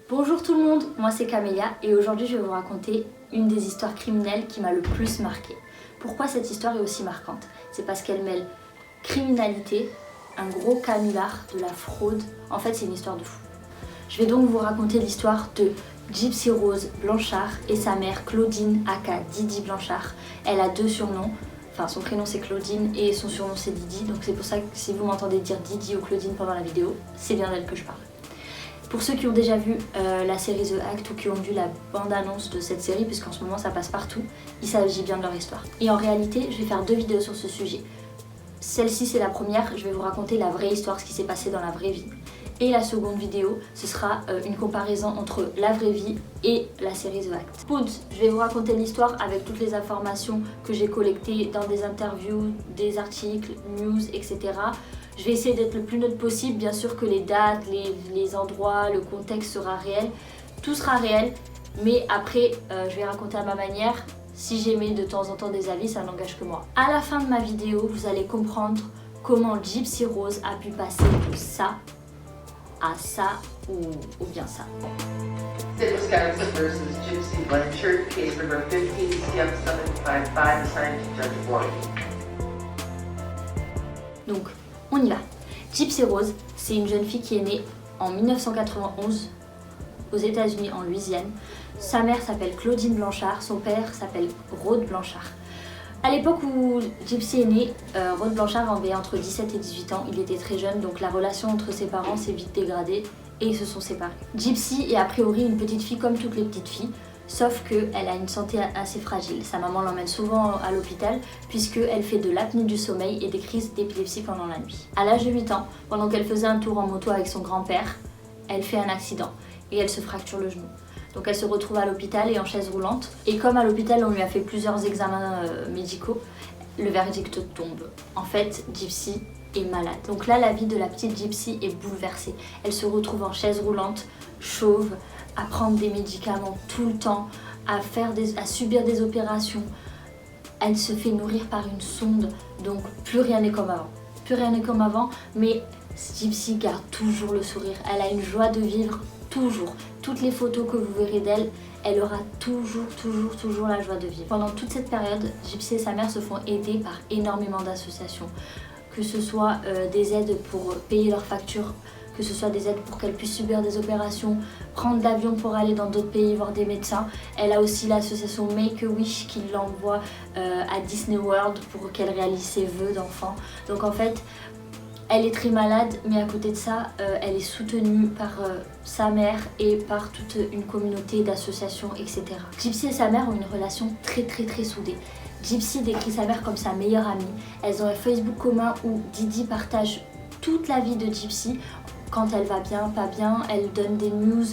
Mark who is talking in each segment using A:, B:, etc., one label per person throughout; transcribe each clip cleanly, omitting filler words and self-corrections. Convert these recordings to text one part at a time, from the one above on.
A: Bonjour tout le monde, moi c'est Camélia et aujourd'hui je vais vous raconter une des histoires criminelles qui m'a le plus marquée. Pourquoi cette histoire est aussi marquante? C'est parce qu'elle mêle criminalité, un gros canular, de la fraude. En fait c'est une histoire de fou. Je vais donc vous raconter l'histoire de Gypsy Rose Blanchard et sa mère Claudine aka Didi Blanchard. Elle a deux surnoms, enfin son prénom c'est Claudine et son surnom c'est Didi. Donc c'est pour ça que si vous m'entendez dire Didi ou Claudine pendant la vidéo, c'est bien d'elle que je parle. Pour ceux qui ont déjà vu la série The Act ou qui ont vu la bande-annonce de cette série, puisqu'en ce moment ça passe partout, il s'agit bien de leur histoire. Et en réalité, je vais faire deux vidéos sur ce sujet. Celle-ci c'est la première, je vais vous raconter la vraie histoire, ce qui s'est passé dans la vraie vie. Et la seconde vidéo, ce sera une comparaison entre la vraie vie et la série The Act. Pout, je vais vous raconter l'histoire avec toutes les informations que j'ai collectées dans des interviews, des articles, news, etc. Je vais essayer d'être le plus neutre possible, bien sûr que les dates, les endroits, le contexte sera réel. Tout sera réel, mais après, je vais raconter à ma manière. Si j'émets de temps en temps des avis, ça n'engage que moi. À la fin de ma vidéo, vous allez comprendre comment Gypsy Rose a pu passer de ça à ça ou bien ça.
B: State Wisconsin versus Gypsy Blanchard, case number 15-CF-755, assigned to Judge Warren.
A: Donc, on y va. Gypsy Rose, c'est une jeune fille qui est née en 1991 aux États-Unis, en Louisiane. Sa mère s'appelle Claudine Blanchard, son père s'appelle Rod Blanchard. À l'époque où Gypsy est née, Rod Blanchard avait entre 17 et 18 ans, il était très jeune, donc la relation entre ses parents s'est vite dégradée et ils se sont séparés. Gypsy est a priori une petite fille comme toutes les petites filles, sauf qu'elle a une santé assez fragile. Sa maman l'emmène souvent à l'hôpital puisqu'elle fait de l'apnée du sommeil et des crises d'épilepsie pendant la nuit. À l'âge de 8 ans, pendant qu'elle faisait un tour en moto avec son grand-père, elle fait un accident et elle se fracture le genou. Donc elle se retrouve à l'hôpital et en chaise roulante. Et comme à l'hôpital on lui a fait plusieurs examens médicaux, le verdict tombe. En fait, Gypsy est malade. Donc là, la vie de la petite Gypsy est bouleversée. Elle se retrouve en chaise roulante, chauve, à prendre des médicaments tout le temps, à subir des opérations. Elle se fait nourrir par une sonde, donc plus rien n'est comme avant. Plus rien n'est comme avant, mais Gypsy garde toujours le sourire. Elle a une joie de vivre, toujours. Toutes les photos que vous verrez d'elle, elle aura toujours la joie de vivre. Pendant toute cette période, Gypsy et sa mère se font aider par énormément d'associations. Que ce soit des aides pour payer leurs factures, que ce soit des aides pour qu'elle puisse subir des opérations, prendre l'avion pour aller dans d'autres pays voir des médecins. Elle a aussi l'association Make-A-Wish qui l'envoie à Disney World pour qu'elle réalise ses vœux d'enfant. Donc en fait, elle est très malade, mais à côté de ça, elle est soutenue par sa mère et par toute une communauté d'associations, etc. Gypsy et sa mère ont une relation très soudée. Gypsy décrit sa mère comme sa meilleure amie. Elles ont un Facebook commun où Didi partage toute la vie de Gypsy. Quand elle va bien, pas bien, elle donne des news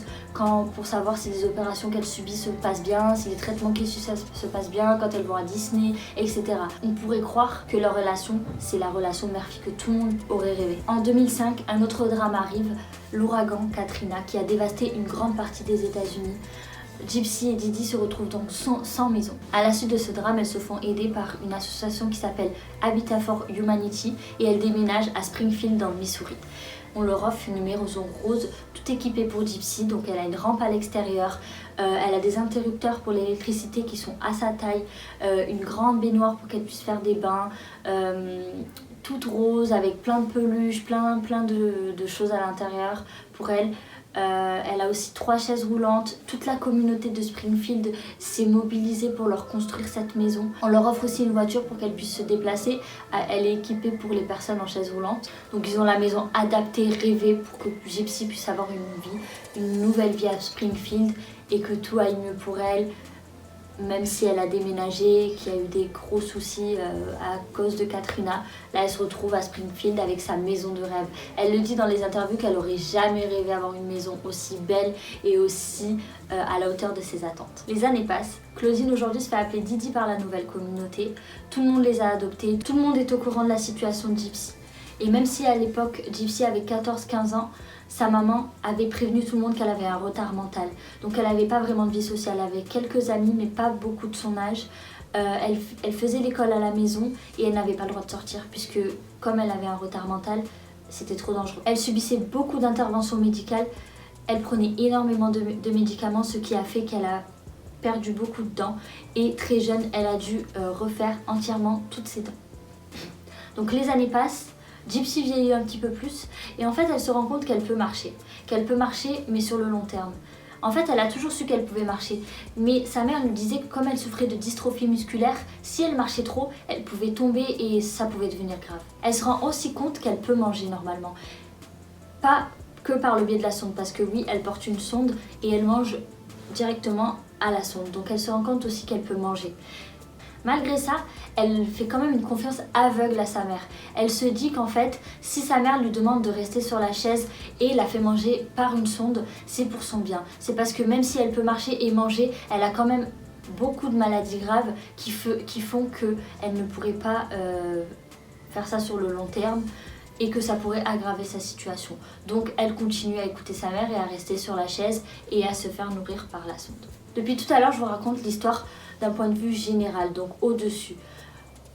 A: pour savoir si les opérations qu'elle subit se passent bien, si les traitements qu'elle subit se passent bien, quand elles vont à Disney, etc. On pourrait croire que leur relation, c'est la relation mère-fille que tout le monde aurait rêvé. En 2005, un autre drame arrive, l'ouragan Katrina, qui a dévasté une grande partie des États-Unis. Gypsy et Didi se retrouvent donc sans maison. À la suite de ce drame, elles se font aider par une association qui s'appelle Habitat for Humanity et elles déménagent à Springfield dans le Missouri. On leur offre une maison rose, tout équipée pour Gypsy, donc elle a une rampe à l'extérieur, elle a des interrupteurs pour l'électricité qui sont à sa taille, une grande baignoire pour qu'elle puisse faire des bains, toute rose avec plein de peluches, plein de choses à l'intérieur pour elle. Elle a aussi 3 chaises roulantes. Toute la communauté de Springfield s'est mobilisée pour leur construire cette maison. On leur offre aussi une voiture pour qu'elles puissent se déplacer. Elle est équipée pour les personnes en chaise roulante. Donc ils ont la maison adaptée, rêvée pour que Gypsy puisse avoir une nouvelle vie à Springfield et que tout aille mieux pour elle. Même si elle a déménagé, qu'il y a eu des gros soucis à cause de Katrina, là elle se retrouve à Springfield avec sa maison de rêve. Elle le dit dans les interviews qu'elle aurait jamais rêvé d'avoir une maison aussi belle et aussi à la hauteur de ses attentes. Les années passent, Claudine aujourd'hui se fait appeler Didi par la nouvelle communauté, tout le monde les a adoptés, tout le monde est au courant de la situation de Gypsy. Et même si à l'époque Gypsy avait 14-15 ans, sa maman avait prévenu tout le monde qu'elle avait un retard mental. Donc elle n'avait pas vraiment de vie sociale, elle avait quelques amis mais pas beaucoup de son âge. Elle faisait l'école à la maison et elle n'avait pas le droit de sortir puisque comme elle avait un retard mental, c'était trop dangereux. Elle subissait beaucoup d'interventions médicales Elle prenait énormément de médicaments, ce qui a fait qu'elle a perdu beaucoup de dents. Et très jeune, elle a dû refaire entièrement toutes ses dents. Donc les années passent, Gypsy vieillit un petit peu plus et en fait elle se rend compte qu'elle peut marcher. Qu'elle peut marcher mais sur le long terme. En fait elle a toujours su qu'elle pouvait marcher, mais sa mère lui disait que comme elle souffrait de dystrophie musculaire, si elle marchait trop, elle pouvait tomber et ça pouvait devenir grave. Elle se rend aussi compte qu'elle peut manger normalement. Pas que par le biais de la sonde, parce que oui, elle porte une sonde et elle mange directement à la sonde. Donc elle se rend compte aussi qu'elle peut manger. Malgré ça, elle fait quand même une confiance aveugle à sa mère. Elle se dit qu'en fait, si sa mère lui demande de rester sur la chaise et la fait manger par une sonde, c'est pour son bien. C'est parce que même si elle peut marcher et manger, elle a quand même beaucoup de maladies graves qui font qu'elle ne pourrait pas faire ça sur le long terme et que ça pourrait aggraver sa situation. Donc elle continue à écouter sa mère et à rester sur la chaise et à se faire nourrir par la sonde. Depuis tout à l'heure, je vous raconte l'histoire d'un point de vue général, donc au-dessus,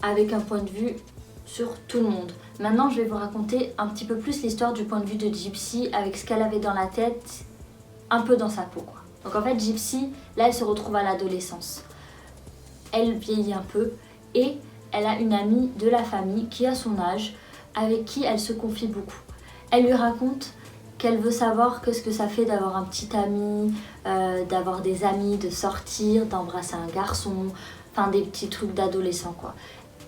A: avec un point de vue sur tout le monde. Maintenant, je vais vous raconter un petit peu plus l'histoire du point de vue de Gypsy, avec ce qu'elle avait dans la tête, un peu dans sa peau, quoi. Donc en fait, Gypsy, là, elle se retrouve à l'adolescence. Elle vieillit un peu et elle a une amie de la famille qui a son âge, avec qui elle se confie beaucoup. Elle lui raconte qu'elle veut savoir ce que ça fait d'avoir un petit ami, d'avoir des amis, de sortir, d'embrasser un garçon, enfin des petits trucs d'adolescent quoi.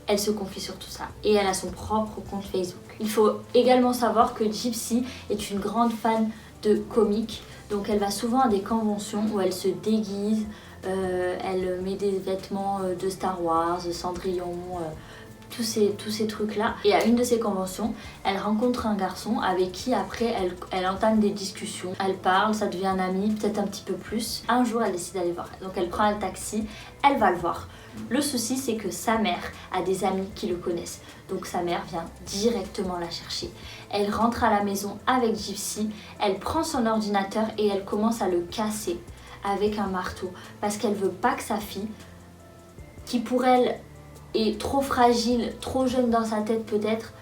A: Elle se confie sur tout ça et elle a son propre compte Facebook. Il faut également savoir que Gypsy est une grande fan de comics, donc elle va souvent à des conventions où elle se déguise, elle met des vêtements de Star Wars, de Cendrillon, tous ces trucs-là. Et à une de ces conventions, elle rencontre un garçon avec qui après elle entame des discussions. Elle parle, ça devient un ami, peut-être un petit peu plus. Un jour, elle décide d'aller voir. Donc elle prend un taxi, elle va le voir. Le souci, c'est que sa mère a des amis qui le connaissent. Donc sa mère vient directement la chercher. Elle rentre à la maison avec Gypsy, elle prend son ordinateur et elle commence à le casser avec un marteau. Parce qu'elle veut pas que sa fille, qui pour elle est trop fragile, trop jeune dans sa tête peut-être,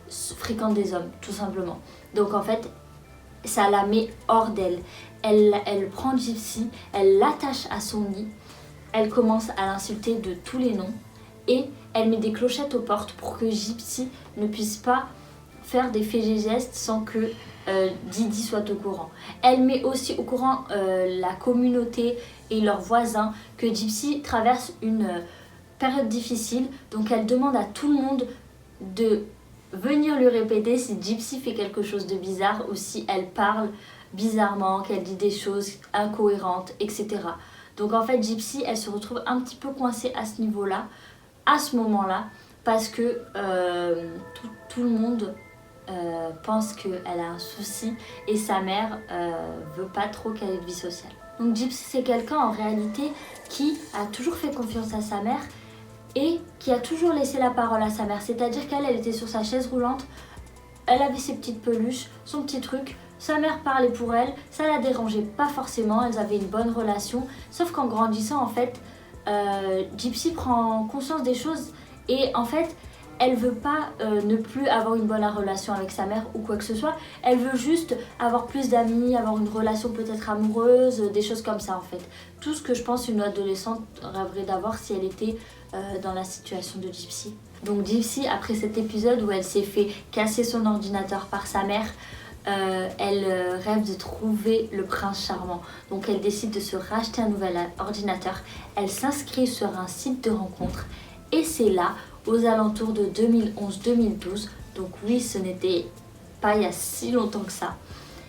A: fréquente des hommes, tout simplement. Donc en fait, ça la met hors d'elle. Elle prend Gypsy, elle l'attache à son lit, elle commence à l'insulter de tous les noms et elle met des clochettes aux portes pour que Gypsy ne puisse pas faire des faits et gestes sans que Didi soit au courant. Elle met aussi au courant la communauté et leurs voisins que Gypsy traverse une période difficile, donc elle demande à tout le monde de venir lui répéter si Gypsy fait quelque chose de bizarre ou si elle parle bizarrement, qu'elle dit des choses incohérentes, etc. Donc en fait Gypsy, elle se retrouve un petit peu coincée à ce niveau-là, à ce moment-là, parce que tout le monde pense qu'elle a un souci et sa mère veut pas trop qu'elle ait de vie sociale. Donc Gypsy, c'est quelqu'un en réalité qui a toujours fait confiance à sa mère et qui a toujours laissé la parole à sa mère. C'est-à-dire qu'elle était sur sa chaise roulante, elle avait ses petites peluches, son petit truc, sa mère parlait pour elle, ça la dérangeait pas forcément, elles avaient une bonne relation. Sauf qu'en grandissant, en fait, Gypsy prend conscience des choses et en fait, elle veut pas ne plus avoir une bonne relation avec sa mère ou quoi que ce soit. Elle veut juste avoir plus d'amis, avoir une relation peut-être amoureuse, des choses comme ça en fait. Tout ce que je pense une adolescente rêverait d'avoir si elle était dans la situation de Gypsy. Donc Gypsy, après cet épisode où elle s'est fait casser son ordinateur par sa mère, elle rêve de trouver le prince charmant. Donc elle décide de se racheter un nouvel ordinateur. Elle s'inscrit sur un site de rencontre et c'est là, aux alentours de 2011-2012, donc oui, ce n'était pas il y a si longtemps que ça,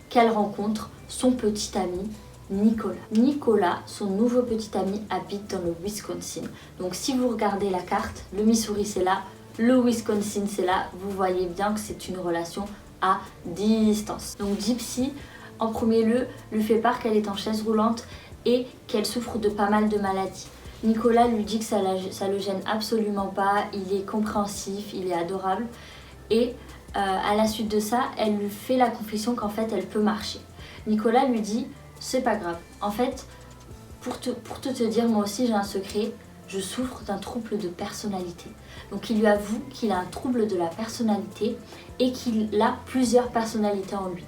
A: qu'elle rencontre son petit ami Nicolas. Nicolas, son nouveau petit ami, habite dans le Wisconsin. Donc si vous regardez la carte, le Missouri c'est là, le Wisconsin c'est là, vous voyez bien que c'est une relation à distance. Donc Gypsy, en premier lieu, lui fait part qu'elle est en chaise roulante et qu'elle souffre de pas mal de maladies. Nicolas lui dit que ça le gêne absolument pas, il est compréhensif, il est adorable et à la suite de ça, elle lui fait la confession qu'en fait elle peut marcher. Nicolas lui dit c'est pas grave, en fait pour te dire moi aussi j'ai un secret, je souffre d'un trouble de personnalité. Donc il lui avoue qu'il a un trouble de la personnalité et qu'il a plusieurs personnalités en lui.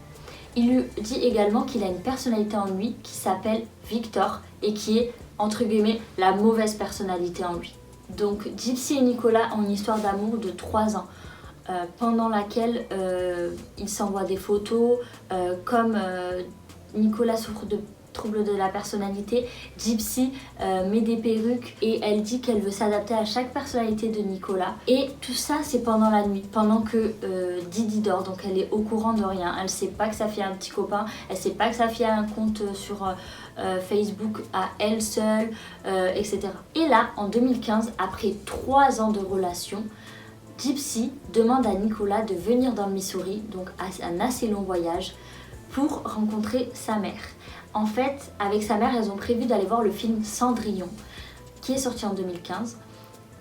A: Il lui dit également qu'il a une personnalité en lui qui s'appelle Victor et qui est, entre guillemets, la mauvaise personnalité en lui. Donc Gypsy et Nicolas ont une histoire d'amour de 3 ans. Pendant laquelle ils s'envoient des photos, comme Nicolas souffre de troubles de la personnalité, Gypsy met des perruques et elle dit qu'elle veut s'adapter à chaque personnalité de Nicolas. Et tout ça c'est pendant la nuit, pendant que Didi dort, donc elle est au courant de rien, elle sait pas que sa fille a un petit copain, elle sait pas que sa fille a un compte sur Facebook à elle seule, etc. Et là, en 2015, après 3 ans de relation, Gypsy demande à Nicolas de venir dans le Missouri, donc un assez long voyage, pour rencontrer sa mère. En fait, avec sa mère, elles ont prévu d'aller voir le film Cendrillon, qui est sorti en 2015.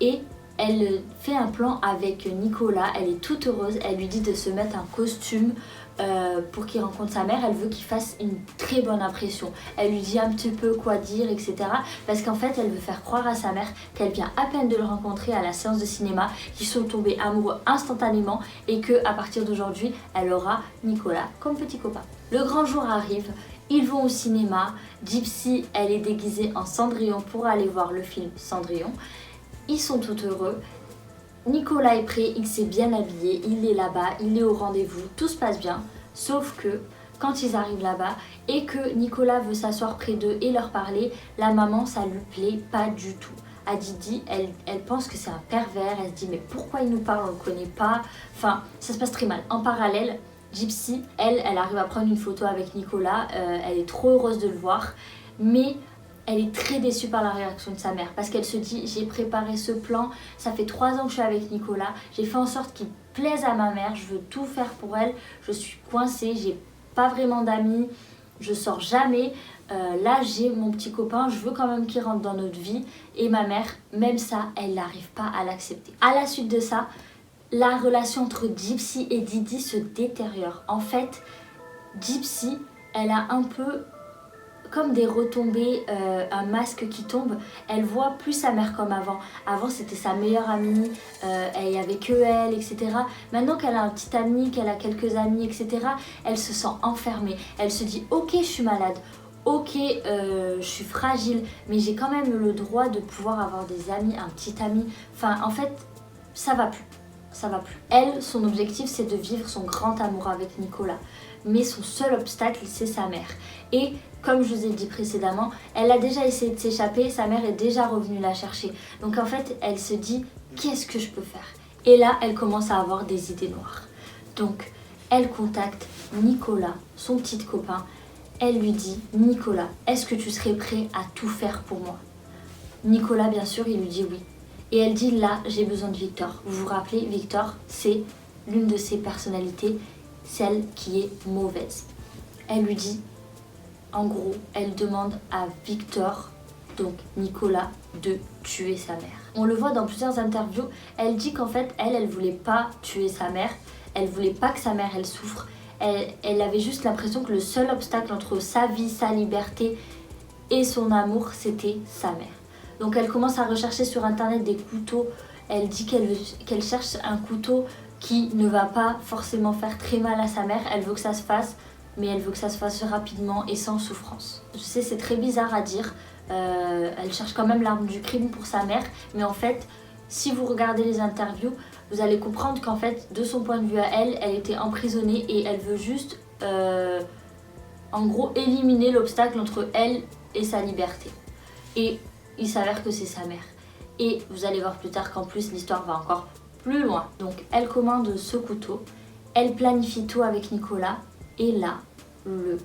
A: Et elle fait un plan avec Nicolas, elle est toute heureuse, elle lui dit de se mettre un costume pour qu'il rencontre sa mère. Elle veut qu'il fasse une très bonne impression. Elle lui dit un petit peu quoi dire, etc. Parce qu'en fait, elle veut faire croire à sa mère qu'elle vient à peine de le rencontrer à la séance de cinéma, qu'ils sont tombés amoureux instantanément et qu'à partir d'aujourd'hui, elle aura Nicolas comme petit copain. Le grand jour arrive, ils vont au cinéma. Gypsy, elle est déguisée en Cendrillon pour aller voir le film Cendrillon. Ils sont tout heureux. Nicolas est prêt, il s'est bien habillé, il est là-bas, il est au rendez-vous, tout se passe bien. Sauf que quand ils arrivent là-bas et que Nicolas veut s'asseoir près d'eux et leur parler, la maman, ça lui plaît pas du tout. À Didi, elle pense que c'est un pervers, elle se dit mais pourquoi il nous parle, on le connaît pas. Enfin, ça se passe très mal. En parallèle, Gypsy, elle arrive à prendre une photo avec Nicolas, elle est trop heureuse de le voir, mais elle est très déçue par la réaction de sa mère parce qu'elle se dit j'ai préparé ce plan, ça fait 3 ans que je suis avec Nicolas, j'ai fait en sorte qu'il plaise à ma mère, je veux tout faire pour elle, je suis coincée, j'ai pas vraiment d'amis, je sors jamais, là j'ai mon petit copain, je veux quand même qu'il rentre dans notre vie et ma mère, même ça, elle n'arrive pas à l'accepter. À la suite de ça, la relation entre Gypsy et Didi se détériore. En fait, Gypsy, elle a un peu comme des retombées, un masque qui tombe. Elle voit plus sa mère comme avant. Avant, c'était sa meilleure amie, il n'y avait que elle, etc. Maintenant qu'elle a un petit ami, qu'elle a quelques amis, etc., elle se sent enfermée. Elle se dit, ok, je suis malade. Ok, je suis fragile, mais j'ai quand même le droit de pouvoir avoir des amis, un petit ami. Enfin, en fait, ça va plus. Ça va plus. Elle, son objectif, c'est de vivre son grand amour avec Nicolas. Mais son seul obstacle, c'est sa mère. Et comme je vous ai dit précédemment, elle a déjà essayé de s'échapper, sa mère est déjà revenue la chercher. Donc en fait, elle se dit, qu'est-ce que je peux faire? Et là, elle commence à avoir des idées noires. Donc, elle contacte Nicolas, son petit copain. Elle lui dit, Nicolas, est-ce que tu serais prêt à tout faire pour moi? Nicolas, bien sûr, il lui dit oui. Et elle dit, là, j'ai besoin de Victor. Vous vous rappelez, Victor, c'est l'une de ses personnalités, celle qui est mauvaise. Elle lui dit, en gros, elle demande à Victor, donc Nicolas, de tuer sa mère. On le voit dans plusieurs interviews, elle dit qu'en fait, elle voulait pas tuer sa mère, elle voulait pas que sa mère, elle souffre. Elle avait juste l'impression que le seul obstacle entre sa vie, sa liberté et son amour, c'était sa mère. Donc elle commence à rechercher sur internet des couteaux. Elle dit qu'elle cherche un couteau qui ne va pas forcément faire très mal à sa mère. Elle veut que ça se fasse, mais elle veut que ça se fasse rapidement et sans souffrance. Je sais, c'est très bizarre à dire. Elle cherche quand même l'arme du crime pour sa mère. Mais en fait, si vous regardez les interviews, vous allez comprendre qu'en fait, de son point de vue à elle, elle était emprisonnée et elle veut juste, en gros, éliminer l'obstacle entre elle et sa liberté. Et il s'avère que c'est sa mère. Et vous allez voir plus tard qu'en plus l'histoire va encore plus loin. Donc elle commande ce couteau, elle planifie tout avec Nicolas. Et là, le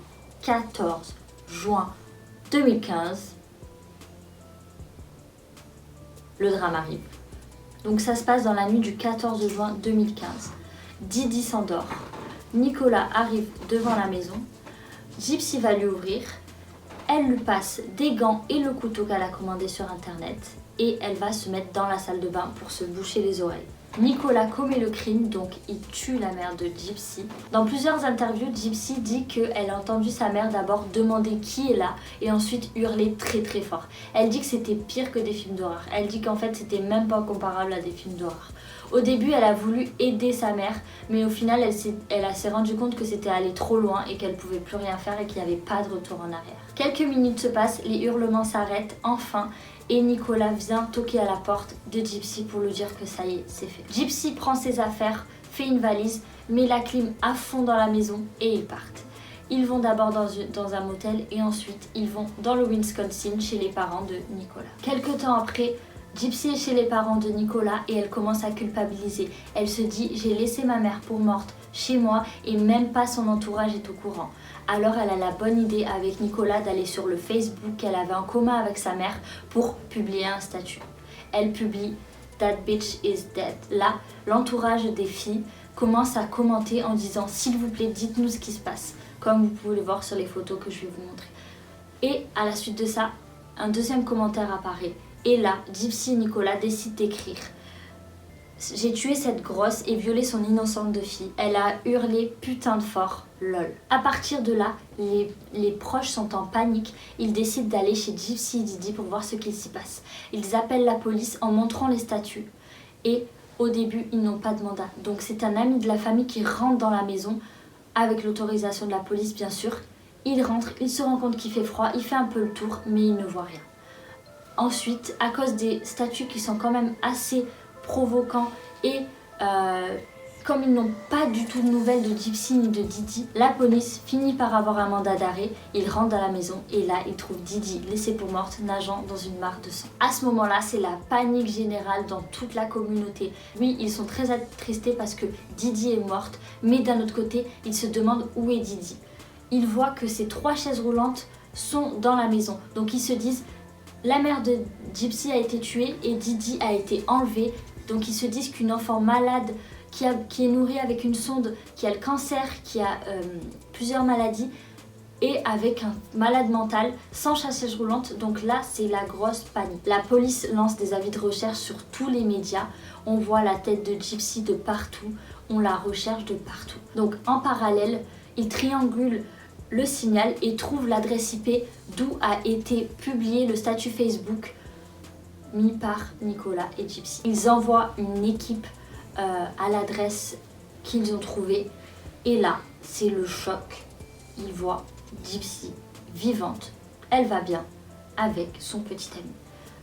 A: 14 juin 2015, le drame arrive. Donc ça se passe dans la nuit du 14 juin 2015. Didi s'endort. Nicolas arrive devant la maison. Gypsy va lui ouvrir. Elle lui passe des gants et le couteau qu'elle a commandé sur internet et elle va se mettre dans la salle de bain pour se boucher les oreilles. Nicolas commet le crime, donc il tue la mère de Gypsy. Dans plusieurs interviews, Gypsy dit qu'elle a entendu sa mère d'abord demander qui est là et ensuite hurler très très fort. Elle dit que c'était pire que des films d'horreur. Elle dit qu'en fait c'était même pas comparable à des films d'horreur. Au début, elle a voulu aider sa mère, mais au final, elle s'est rendue compte que c'était allé trop loin et qu'elle pouvait plus rien faire et qu'il n'y avait pas de retour en arrière. Quelques minutes se passent, les hurlements s'arrêtent enfin et Nicolas vient toquer à la porte de Gypsy pour lui dire que ça y est, c'est fait. Gypsy prend ses affaires, fait une valise, met la clim à fond dans la maison et ils partent. Ils vont d'abord dans un motel et ensuite ils vont dans le Wisconsin chez les parents de Nicolas. Quelque temps après, Gypsy est chez les parents de Nicolas et elle commence à culpabiliser. Elle se dit « j'ai laissé ma mère pour morte chez moi et même pas son entourage est au courant ». Alors elle a la bonne idée avec Nicolas d'aller sur le Facebook qu'elle avait en commun avec sa mère pour publier un statut. Elle publie « That bitch is dead ». Là, l'entourage des filles commence à commenter en disant « s'il vous plaît, dites-nous ce qui se passe », comme vous pouvez le voir sur les photos que je vais vous montrer. Et à la suite de ça, un deuxième commentaire apparaît. Et là, Gypsy et Nicolas décident d'écrire. J'ai tué cette grosse et violé son innocente de fille. Elle a hurlé putain de fort, lol. À partir de là, les proches sont en panique. Ils décident d'aller chez Gypsy et Didi pour voir ce qu'il s'y passe. Ils appellent la police en montrant les statuts. Et au début, ils n'ont pas de mandat. Donc c'est un ami de la famille qui rentre dans la maison, avec l'autorisation de la police bien sûr. Il rentre, il se rend compte qu'il fait froid, il fait un peu le tour, mais il ne voit rien. Ensuite, à cause des statuts qui sont quand même assez provoquants et comme ils n'ont pas du tout de nouvelles de Gypsy ni de Didi, la police finit par avoir un mandat d'arrêt. Ils rentrent dans la maison et là, ils trouvent Didi laissée pour morte, nageant dans une mare de sang. À ce moment-là, c'est la panique générale dans toute la communauté. Oui, ils sont très attristés parce que Didi est morte, mais d'un autre côté, ils se demandent où est Didi. Ils voient que ces 3 chaises roulantes sont dans la maison, donc ils se disent la mère de Gypsy a été tuée et Didi a été enlevée. Donc ils se disent qu'une enfant malade qui est nourrie avec une sonde, qui a le cancer, qui a plusieurs maladies et avec un malade mental sans chaise roulante. Donc là, c'est la grosse panique. La police lance des avis de recherche sur tous les médias. On voit la tête de Gypsy de partout. On la recherche de partout. Donc en parallèle, ils triangulent le signal et trouvent l'adresse IP d'où a été publié le statut Facebook mis par Nicolas et Gypsy. Ils envoient une équipe à l'adresse qu'ils ont trouvée et là, c'est le choc. Ils voient Gypsy vivante, elle va bien avec son petit ami.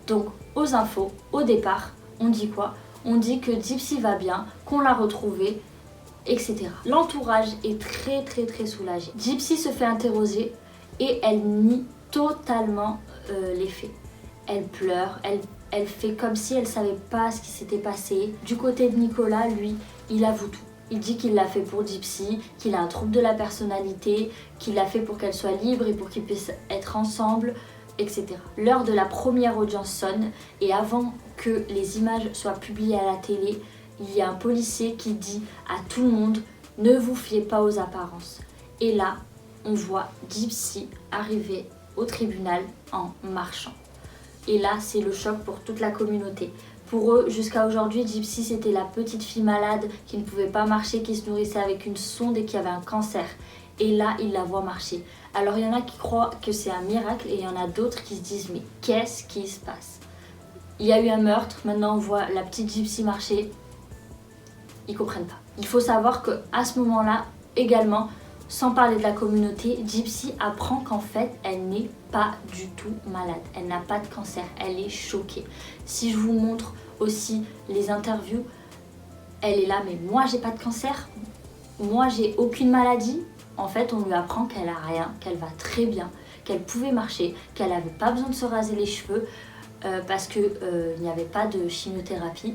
A: Donc aux infos, au départ, on dit quoi? On dit que Gypsy va bien, qu'on l'a retrouvée, etc. L'entourage est très soulagé. Gypsy se fait interroger et elle nie totalement les faits. Elle pleure, elle fait comme si elle savait pas ce qui s'était passé. Du côté de Nicolas, lui, il avoue tout. Il dit qu'il l'a fait pour Gypsy, qu'il a un trouble de la personnalité, qu'il l'a fait pour qu'elle soit libre et pour qu'ils puissent être ensemble, etc. L'heure de la première audience sonne et avant que les images soient publiées à la télé, il y a un policier qui dit à tout le monde « Ne vous fiez pas aux apparences ». Et là, on voit Gypsy arriver au tribunal en marchant. Et là, c'est le choc pour toute la communauté. Pour eux, jusqu'à aujourd'hui, Gypsy, c'était la petite fille malade qui ne pouvait pas marcher, qui se nourrissait avec une sonde et qui avait un cancer. Et là, ils la voient marcher. Alors, il y en a qui croient que c'est un miracle et il y en a d'autres qui se disent « Mais qu'est-ce qui se passe ?» Il y a eu un meurtre, maintenant on voit la petite Gypsy marcher. Ils comprennent pas. Il faut savoir qu'à ce moment-là, également, sans parler de la communauté, Gypsy apprend qu'en fait, elle n'est pas du tout malade. Elle n'a pas de cancer. Elle est choquée. Si je vous montre aussi les interviews, elle est là, mais moi, j'ai pas de cancer. Moi, j'ai aucune maladie. En fait, on lui apprend qu'elle a rien, qu'elle va très bien, qu'elle pouvait marcher, qu'elle n'avait pas besoin de se raser les cheveux parce qu'il n'y avait pas de chimiothérapie,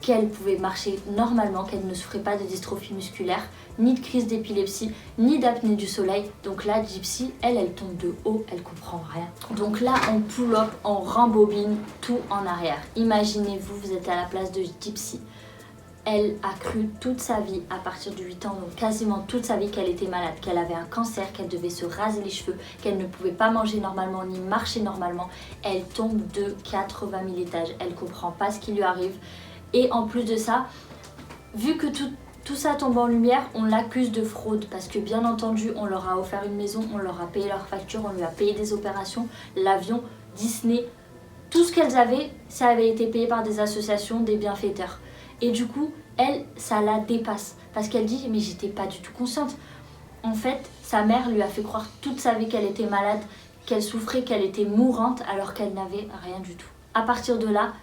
A: qu'elle pouvait marcher normalement, qu'elle ne souffrait pas de dystrophie musculaire, ni de crise d'épilepsie, ni d'apnée du soleil. Donc là, Gypsy, elle tombe de haut, elle comprend rien. Donc là, on pull up, on rembobine tout en arrière. Imaginez-vous, vous êtes à la place de Gypsy. Elle a cru toute sa vie, à partir de 8 ans, donc quasiment toute sa vie, qu'elle était malade, qu'elle avait un cancer, qu'elle devait se raser les cheveux, qu'elle ne pouvait pas manger normalement ni marcher normalement. Elle tombe de 80 000 étages, elle comprend pas ce qui lui arrive. Et en plus de ça, vu que tout ça tombe en lumière, on l'accuse de fraude parce que bien entendu, on leur a offert une maison, on leur a payé leurs factures, on lui a payé des opérations, l'avion, Disney, tout ce qu'elles avaient, ça avait été payé par des associations, des bienfaiteurs. Et du coup, elle, ça la dépasse. Parce qu'elle dit, mais j'étais pas du tout consciente. En fait, sa mère lui a fait croire toute sa vie qu'elle était malade, qu'elle souffrait, qu'elle était mourante, alors qu'elle n'avait rien du tout. À partir de là,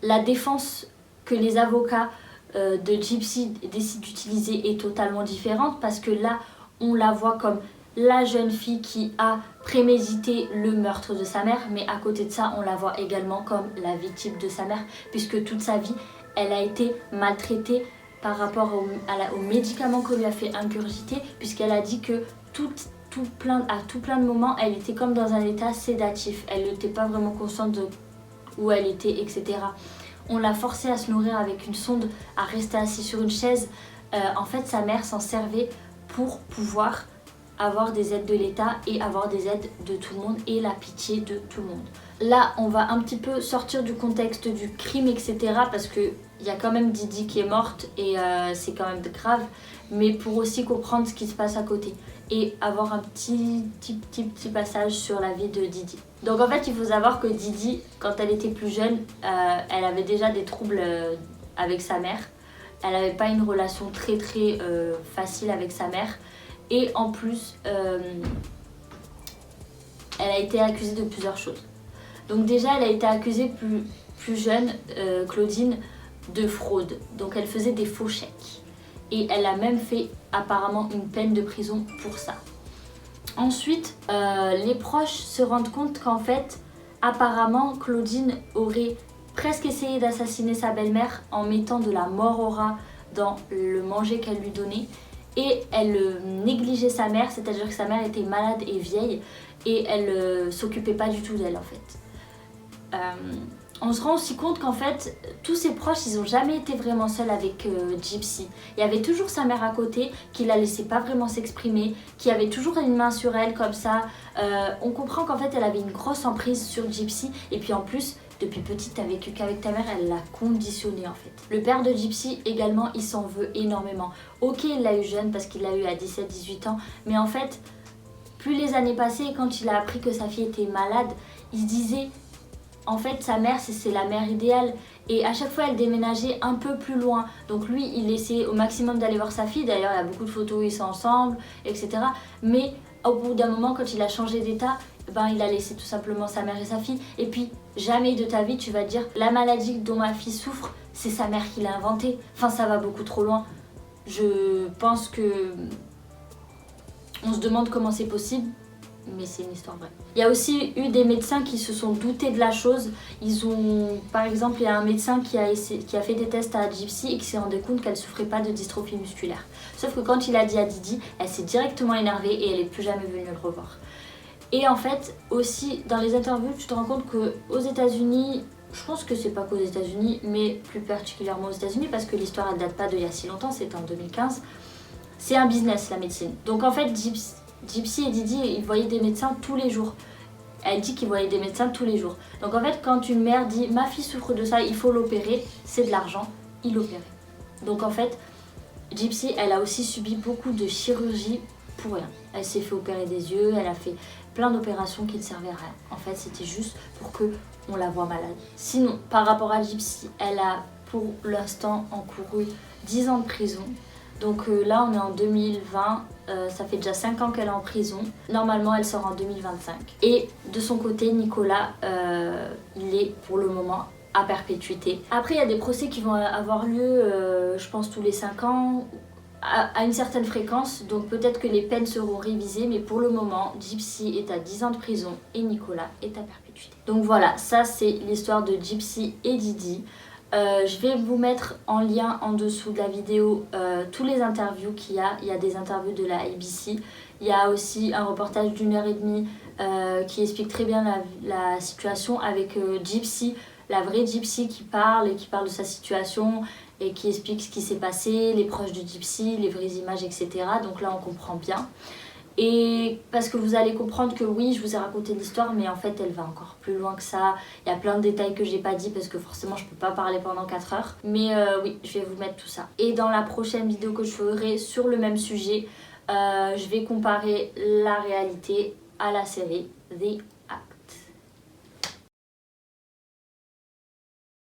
A: la défense que les avocats de Gypsy décident d'utiliser est totalement différente, parce que là, on la voit comme la jeune fille qui a prémédité le meurtre de sa mère, mais à côté de ça, on la voit également comme la victime de sa mère, puisque toute sa vie, elle a été maltraitée par rapport aux médicaments qu'on lui a fait ingurgiter, puisqu'elle a dit que à tout plein de moments, elle était comme dans un état sédatif. Elle n'était pas vraiment consciente de où elle était, etc. On l'a forcée à se nourrir avec une sonde, à rester assise sur une chaise. En fait, sa mère s'en servait pour pouvoir avoir des aides de l'État et avoir des aides de tout le monde et la pitié de tout le monde. Là, on va un petit peu sortir du contexte du crime, etc. parce qu'il y a quand même Didi qui est morte et c'est quand même grave, mais pour aussi comprendre ce qui se passe à côté et avoir un petit passage sur la vie de Didi. Donc en fait, il faut savoir que Didi, quand elle était plus jeune, elle avait déjà des troubles avec sa mère. Elle n'avait pas une relation très facile avec sa mère. Et en plus, elle a été accusée de plusieurs choses. Donc déjà, elle a été accusée plus jeune, Claudine, de fraude. Donc elle faisait des faux chèques. Et elle a même fait apparemment une peine de prison pour ça. Ensuite, les proches se rendent compte qu'en fait, apparemment, Claudine aurait presque essayé d'assassiner sa belle-mère en mettant de la mort au rat dans le manger qu'elle lui donnait. Et elle négligeait sa mère, c'est-à-dire que sa mère était malade et vieille et elle s'occupait pas du tout d'elle en fait. On se rend aussi compte qu'en fait, tous ses proches, ils n'ont jamais été vraiment seuls avec Gypsy. Il y avait toujours sa mère à côté, qui la laissait pas vraiment s'exprimer, qui avait toujours une main sur elle comme ça. On comprend qu'en fait, elle avait une grosse emprise sur Gypsy. Et puis en plus, depuis petite, t'as vécu qu'avec ta mère, elle l'a conditionnée en fait. Le père de Gypsy également, il s'en veut énormément. Ok, il l'a eu jeune parce qu'il l'a eu à 17-18 ans, mais en fait, plus les années passaient, quand il a appris que sa fille était malade, il se disait... En fait, sa mère, c'est la mère idéale. Et à chaque fois, elle déménageait un peu plus loin. Donc lui, il essayait au maximum d'aller voir sa fille. D'ailleurs, il y a beaucoup de photos où ils sont ensemble, etc. Mais au bout d'un moment, quand il a changé d'état, il a laissé tout simplement sa mère et sa fille. Et puis, jamais de ta vie, tu vas te dire, la maladie dont ma fille souffre, c'est sa mère qui l'a inventée. Enfin, ça va beaucoup trop loin. Je pense que... On se demande comment c'est possible. Mais c'est une histoire vraie. Il y a aussi eu des médecins qui se sont doutés de la chose. Par exemple, il y a un médecin qui a fait des tests à Gypsy et qui s'est rendu compte qu'elle ne souffrait pas de dystrophie musculaire. Sauf que quand il a dit à Didi, elle s'est directement énervée et elle n'est plus jamais venue le revoir. Et en fait, aussi, dans les interviews, tu te rends compte qu'aux États-Unis, je pense que c'est pas qu'aux États-Unis, mais plus particulièrement aux États-Unis, parce que l'histoire elle date pas d'il y a si longtemps, c'était en 2015, c'est un business la médecine. Donc en fait, Gypsy et Didi, ils voyaient des médecins tous les jours. Elle dit qu'ils voyaient des médecins tous les jours. Donc en fait, quand une mère dit « ma fille souffre de ça, il faut l'opérer », c'est de l'argent, il l'opérait. Donc en fait, Gypsy, elle a aussi subi beaucoup de chirurgie pour rien. Elle s'est fait opérer des yeux, elle a fait plein d'opérations qui ne servaient à rien. En fait, c'était juste pour qu'on la voie malade. Sinon, par rapport à Gypsy, elle a pour l'instant encouru 10 ans de prison. Donc là, on est en 2020, ça fait déjà 5 ans qu'elle est en prison. Normalement, elle sort en 2025. Et de son côté, Nicolas, il est pour le moment à perpétuité. Après, il y a des procès qui vont avoir lieu, je pense, tous les 5 ans, à une certaine fréquence. Donc peut-être que les peines seront révisées, mais pour le moment, Gypsy est à 10 ans de prison et Nicolas est à perpétuité. Donc voilà, ça c'est l'histoire de Gypsy et Didi. Je vais vous mettre en lien en dessous de la vidéo tous les interviews qu'il y a. Il y a des interviews de la ABC. Il y a aussi un reportage d'1h30 qui explique très bien la situation avec Gypsy, la vraie Gypsy qui parle et qui parle de sa situation et qui explique ce qui s'est passé, les proches de Gypsy, les vraies images, etc. Donc là on comprend bien. Et parce que vous allez comprendre que oui, je vous ai raconté l'histoire, mais en fait elle va encore plus loin que ça. Il y a plein de détails que j'ai pas dit parce que forcément je peux pas parler pendant 4 heures. Mais oui, je vais vous mettre tout ça. Et dans la prochaine vidéo que je ferai sur le même sujet, je vais comparer la réalité à la série The